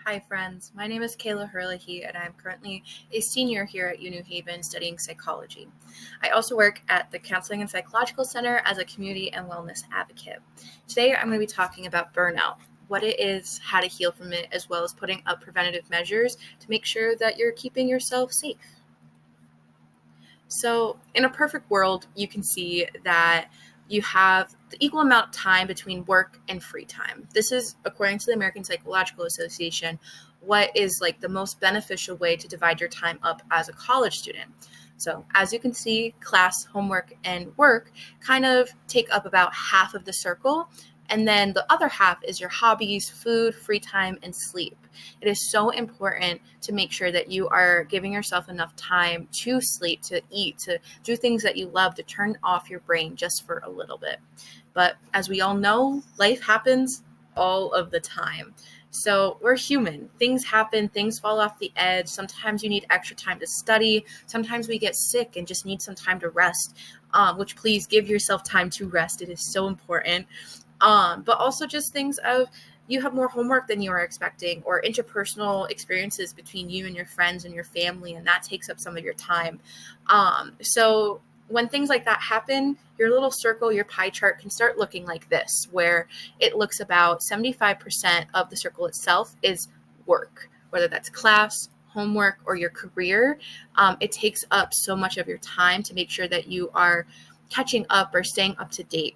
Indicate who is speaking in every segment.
Speaker 1: Hi, friends. My name is Kayla Herlihy, and I'm currently a senior here at UNew Haven studying psychology. I also work at the Counseling and Psychological Center as a community and wellness advocate. Today, I'm going to be talking about burnout, what it is, how to heal from it, as well as putting up preventative measures to make sure that you're keeping yourself safe. So, in a perfect world, you can see that you have the equal amount of time between work and free time. This is, according to the American Psychological Association, what is like the most beneficial way to divide your time up as a college student. So, as you can see, class, homework, and work kind of take up about half of the circle. And then the other half is your hobbies, food, free time, and sleep. It is so important to make sure that you are giving yourself enough time to sleep, to eat, to do things that you love, to turn off your brain just for a little bit. But as we all know, life happens all of the time. So we're human. Things happen, things fall off the edge. Sometimes you need extra time to study. Sometimes we get sick and just need some time to rest, which please give yourself time to rest. It is so important. But also just things of you have more homework than you are expecting, or interpersonal experiences between you and your friends and your family, and that takes up some of your time. So when things like that happen, your little circle, your pie chart can start looking like this, where it looks about 75% of the circle itself is work, whether that's class, homework, or your career. It takes up so much of your time to make sure that you are catching up or staying up to date,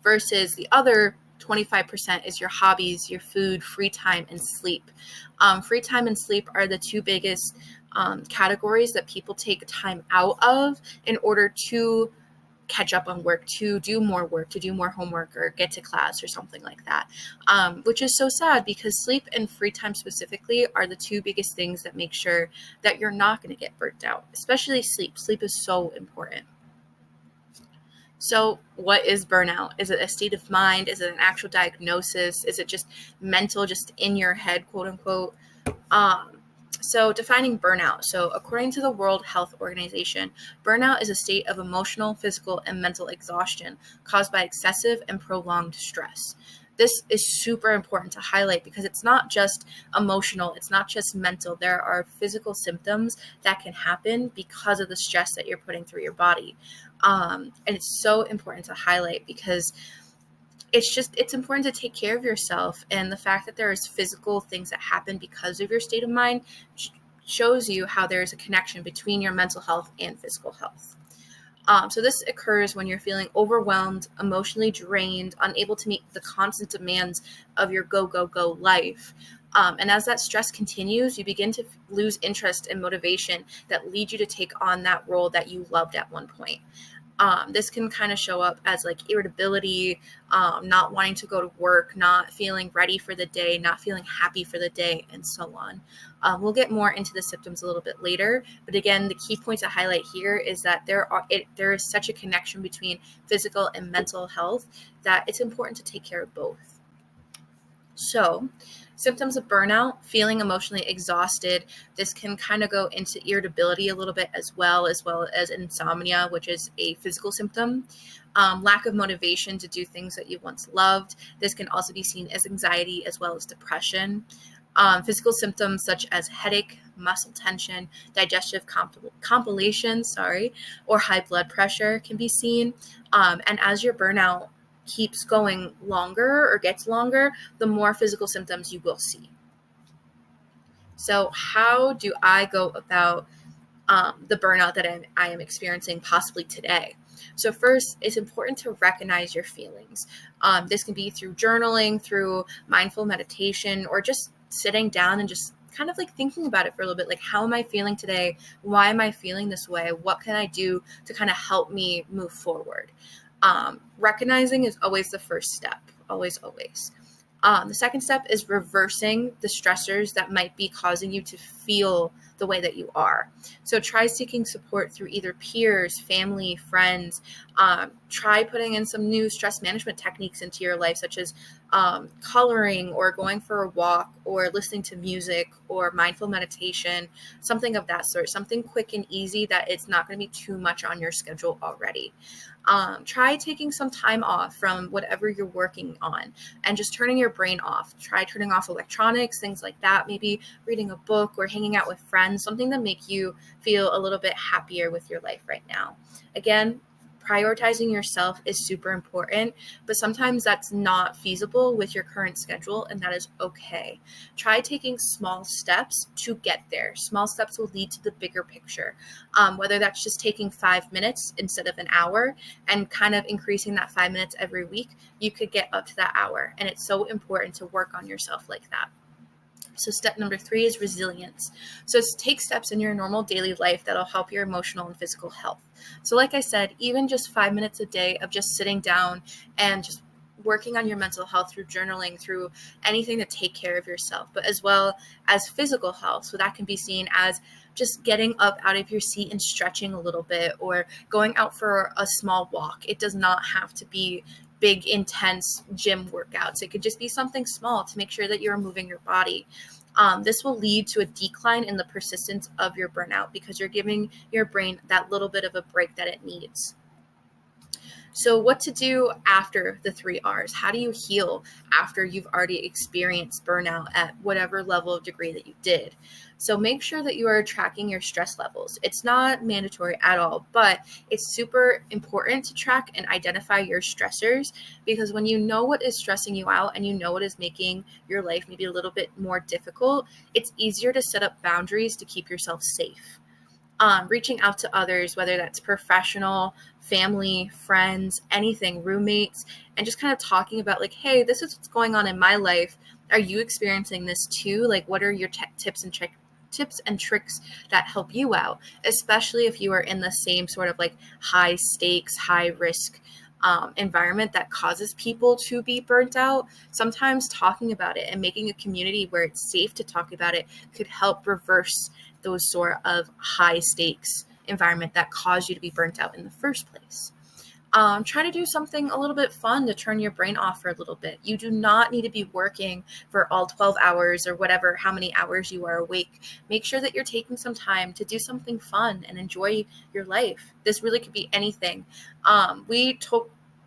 Speaker 1: versus the other 25% is your hobbies, your food, free time, and sleep. Free time and sleep are the two biggest categories that people take time out of in order to catch up on work, to do more work, to do more homework, or get to class or something like that, which is so sad because sleep and free time specifically are the two biggest things that make sure that you're not going to get burnt out, especially sleep. Sleep is so important. So what is burnout? Is it a state of mind? Is it an actual diagnosis? Is it just mental, just in your head, quote unquote? Um, so defining burnout. So according to the World Health Organization, burnout is a state of emotional, physical, and mental exhaustion caused by excessive and prolonged stress. This is super important to highlight because it's not just emotional, it's not just mental. There are physical symptoms that can happen because of the stress that you're putting through your body. And it's so important to highlight because it's important to take care of yourself, and the fact that there's physical things that happen because of your state of mind shows you how there's a connection between your mental health and physical health. So this occurs when you're feeling overwhelmed, emotionally drained, unable to meet the constant demands of your go, go, go life. And as that stress continues, you begin to lose interest and motivation that lead you to take on that role that you loved at one point. This can kind of show up as like irritability, not wanting to go to work, not feeling ready for the day, not feeling happy for the day, and so on. We'll get more into the symptoms a little bit later, but again, the key point to highlight here is that there is such a connection between physical and mental health that it's important to take care of both. So, symptoms of burnout: feeling emotionally exhausted. This can kind of go into irritability a little bit as well as insomnia, which is a physical symptom. Lack of motivation to do things that you once loved. This can also be seen as anxiety as well as depression. Physical symptoms such as headache, muscle tension, digestive compilations, or high blood pressure can be seen. And as your burnout keeps going longer or gets longer, the more physical symptoms you will see. So how do I go about the burnout that I am experiencing possibly today? So first, it's important to recognize your feelings. This can be through journaling, through mindful meditation, or just sitting down and just kind of like thinking about it for a little bit. Like, how am I feeling today? Why am I feeling this way? What can I do to kind of help me move forward? Recognizing is always the first step, always, always. The second step is reversing the stressors that might be causing you to feel the way that you are. So try seeking support through either peers, family, friends. Try putting in some new stress management techniques into your life, such as coloring or going for a walk or listening to music or mindful meditation, something of that sort, something quick and easy that it's not going to be too much on your schedule already. Try taking some time off from whatever you're working on and just turning your brain off. Try turning off electronics, things like that. Maybe reading a book or hanging out with friends, something to make you feel a little bit happier with your life right now. Again, prioritizing yourself is super important, but sometimes that's not feasible with your current schedule, and that is okay. Try taking small steps to get there. Small steps will lead to the bigger picture, whether that's just taking 5 minutes instead of an hour and kind of increasing that 5 minutes every week. You could get up to that hour, and it's so important to work on yourself like that. So step number 3 is resilience. So take steps in your normal daily life that'll help your emotional and physical health. So like I said, even just 5 minutes a day of just sitting down and just working on your mental health through journaling, through anything to take care of yourself, but as well as physical health. So that can be seen as just getting up out of your seat and stretching a little bit, or going out for a small walk. It does not have to be big, intense gym workouts. It could just be something small to make sure that you're moving your body. This will lead to a decline in the persistence of your burnout because you're giving your brain that little bit of a break that it needs. So what to do after the 3 R's? How do you heal after you've already experienced burnout at whatever level of degree that you did? So make sure that you are tracking your stress levels. It's not mandatory at all, but it's super important to track and identify your stressors, because when you know what is stressing you out and you know what is making your life maybe a little bit more difficult, it's easier to set up boundaries to keep yourself safe. Reaching out to others, whether that's professional, family, friends, anything, roommates, and just kind of talking about like, hey, this is what's going on in my life. Are you experiencing this too? Like, what are your tips and tricks that help you out, especially if you are in the same sort of like high stakes, high risk environment that causes people to be burnt out. Sometimes talking about it and making a community where it's safe to talk about it could help reverse those sort of high stakes environment that caused you to be burnt out in the first place. Try to do something a little bit fun to turn your brain off for a little bit. You do not need to be working for all 12 hours or whatever, how many hours you are awake. Make sure that you're taking some time to do something fun and enjoy your life. This really could be anything. We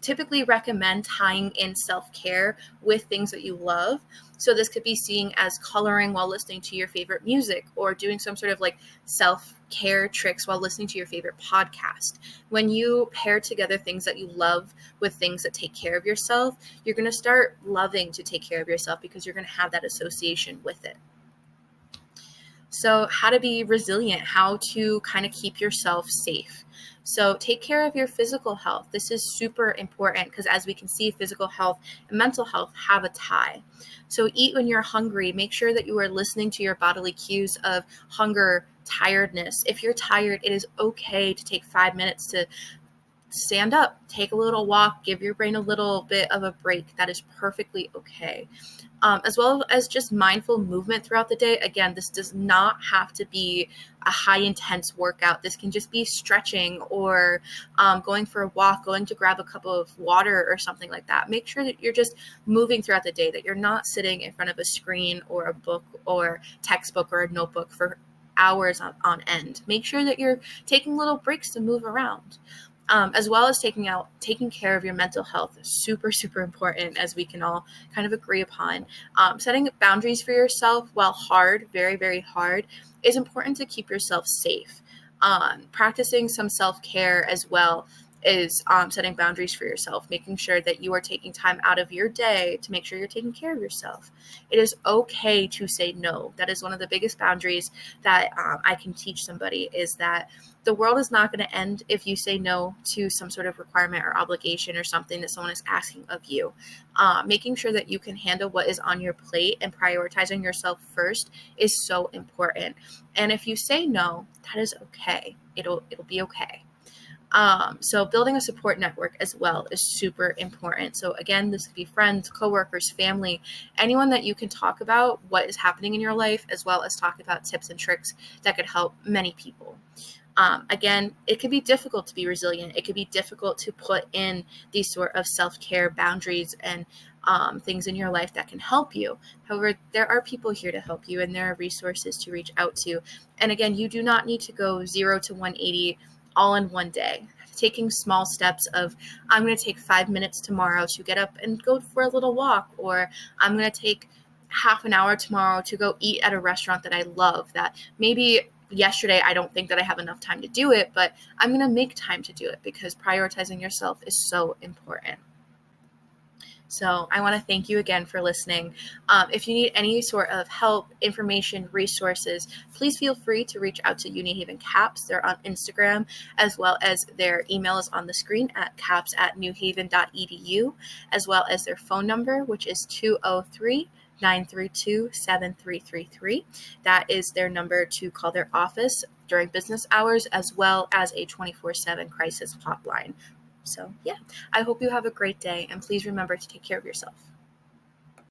Speaker 1: typically recommend tying in self-care with things that you love. So this could be seen as coloring while listening to your favorite music, or doing some sort of like self-care tricks while listening to your favorite podcast. When you pair together things that you love with things that take care of yourself, you're going to start loving to take care of yourself because you're going to have that association with it. So how to be resilient, how to kind of keep yourself safe. So take care of your physical health. This is super important because, as we can see, physical health and mental health have a tie. So eat when you're hungry. Make sure that you are listening to your bodily cues of hunger, tiredness. If you're tired, it is okay to take 5 minutes to stand up, take a little walk, give your brain a little bit of a break. That is perfectly okay. As well as just mindful movement throughout the day. Again, this does not have to be a high intense workout. This can just be stretching or going for a walk, going to grab a cup of water or something like that. Make sure that you're just moving throughout the day, that you're not sitting in front of a screen or a book or textbook or a notebook for hours on end. Make sure that you're taking little breaks to move around. As well as taking care of your mental health is super, super important, as we can all kind of agree upon. Setting boundaries for yourself, while hard, very, very hard, is important to keep yourself safe. Practicing some self-care as well is setting boundaries for yourself, making sure that you are taking time out of your day to make sure you're taking care of yourself. It is okay to say no. That is one of the biggest boundaries that I can teach somebody, is that the world is not going to end if you say no to some sort of requirement or obligation or something that someone is asking of you. Making sure that you can handle what is on your plate and prioritizing yourself first is so important. And if you say no, that is okay. It'll be okay. So building a support network as well is super important. So again, this could be friends, coworkers, family, anyone that you can talk about what is happening in your life, as well as talk about tips and tricks that could help many people. Again, it can be difficult to be resilient. It could be difficult to put in these sort of self-care boundaries and things in your life that can help you. However, there are people here to help you, and there are resources to reach out to. And again, you do not need to go 0 to 180 all in one day. taking small steps of, I'm going to take 5 minutes tomorrow to get up and go for a little walk, or I'm going to take half an hour tomorrow to go eat at a restaurant that I love, that maybe yesterday I don't think that I have enough time to do it, but I'm going to make time to do it, because prioritizing yourself is so important. So I want to thank you again for listening. If you need any sort of help, information, resources, please feel free to reach out to Uni Haven CAPS. They're on Instagram, as well as their email is on the screen at caps@newhaven.edu, as well as their phone number, which is 203-932-7333. That is their number to call their office during business hours, as well as a 24/7 crisis hotline. So, yeah, I hope you have a great day, and please remember to take care of yourself.